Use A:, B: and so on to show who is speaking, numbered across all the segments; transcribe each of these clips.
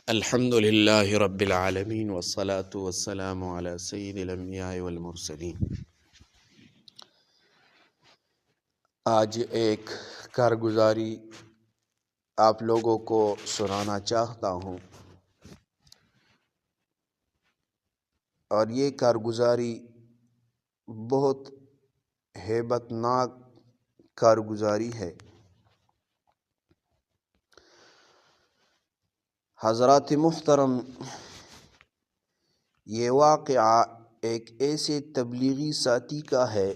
A: الحمد للہ رب العالمین والصلاة والسلام علی سید الانبیاء والمرسلین۔ آج ایک کارگزاری آپ لوگوں کو سنانا چاہتا ہوں، اور یہ کارگزاری بہت ہیبت ناک کارگزاری ہے۔ حضرات محترم، یہ واقعہ ایک ایسے تبلیغی ساتھی کا ہے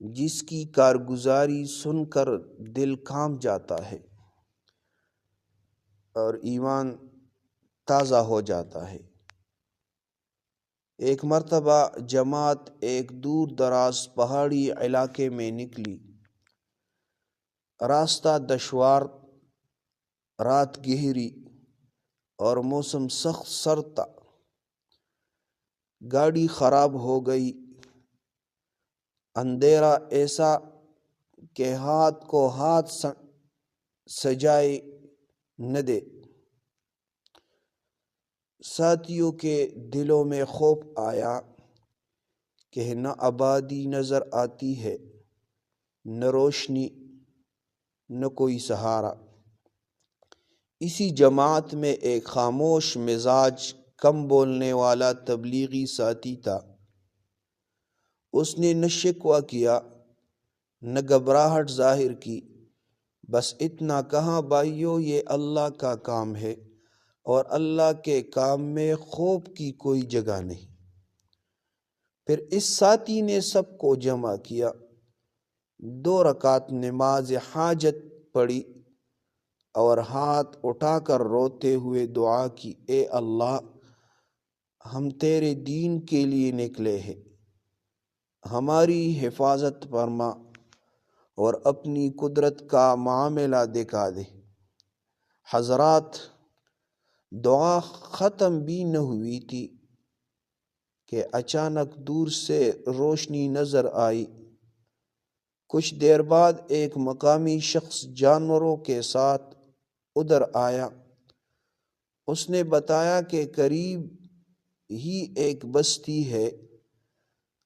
A: جس کی کارگزاری سن کر دل کانپ جاتا ہے اور ایمان تازہ ہو جاتا ہے۔ ایک مرتبہ جماعت ایک دور دراز پہاڑی علاقے میں نکلی۔ راستہ دشوار، رات گہری اور موسم سخت سرد تھا۔ گاڑی خراب ہو گئی۔ اندھیرا ایسا کہ ہاتھ کو ہاتھ سجائے نہ دے۔ ساتھیوں کے دلوں میں خوف آیا کہ نہ آبادی نظر آتی ہے، نہ روشنی، نہ کوئی سہارا۔ اسی جماعت میں ایک خاموش مزاج، کم بولنے والا تبلیغی ساتھی تھا۔ اس نے نہ شکوہ کیا، نہ گھبراہٹ ظاہر کی، بس اتنا کہا، بھائیو یہ اللہ کا کام ہے اور اللہ کے کام میں خوف کی کوئی جگہ نہیں۔ پھر اس ساتھی نے سب کو جمع کیا، 2 رکعت نماز حاجت پڑھی اور ہاتھ اٹھا کر روتے ہوئے دعا کی، اے اللہ، ہم تیرے دین کے لیے نکلے ہیں، ہماری حفاظت فرما اور اپنی قدرت کا معاملہ دکھا دے۔ حضرات، دعا ختم بھی نہ ہوئی تھی کہ اچانک دور سے روشنی نظر آئی۔ کچھ دیر بعد ایک مقامی شخص جانوروں کے ساتھ ادھر آیا۔ اس نے بتایا کہ قریب ہی ایک بستی ہے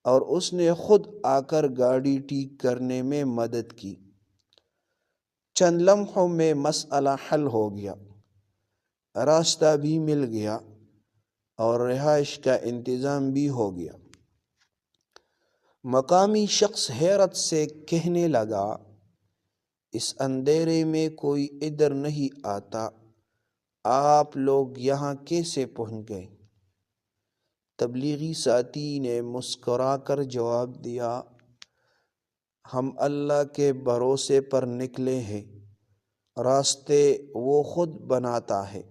A: اور اس نے خود آ کر گاڑی ٹھیک کرنے میں مدد کی۔ چند لمحوں میں مسئلہ حل ہو گیا، راستہ بھی مل گیا اور رہائش کا انتظام بھی ہو گیا۔ مقامی شخص حیرت سے کہنے لگا، اس اندھیرے میں کوئی ادھر نہیں آتا، آپ لوگ یہاں کیسے پہنچ گئے؟ تبلیغی ساتھی نے مسکرا کر جواب دیا، ہم اللہ کے بھروسے پر نکلے ہیں، راستے وہ خود بناتا ہے۔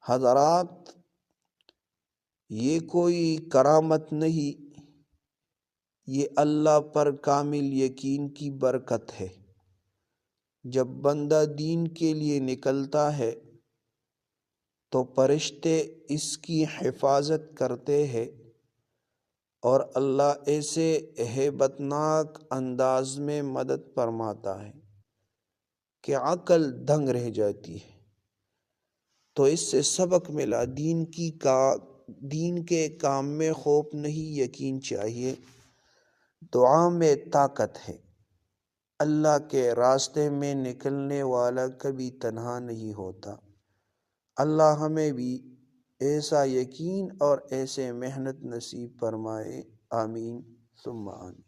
A: حضرات، یہ کوئی کرامت نہیں، یہ اللہ پر کامل یقین کی برکت ہے۔ جب بندہ دین کے لیے نکلتا ہے تو فرشتے اس کی حفاظت کرتے ہیں اور اللہ ایسے ہیبت ناک انداز میں مدد فرماتا ہے کہ عقل دنگ رہ جاتی ہے۔ تو اس سے سبق ملا، دین کے کام میں خوف نہیں، یقین چاہیے۔ دعا میں طاقت ہے۔ اللہ کے راستے میں نکلنے والا کبھی تنہا نہیں ہوتا۔ اللہ ہمیں بھی ایسا یقین اور ایسے محنت نصیب فرمائے، آمین ثم آمین۔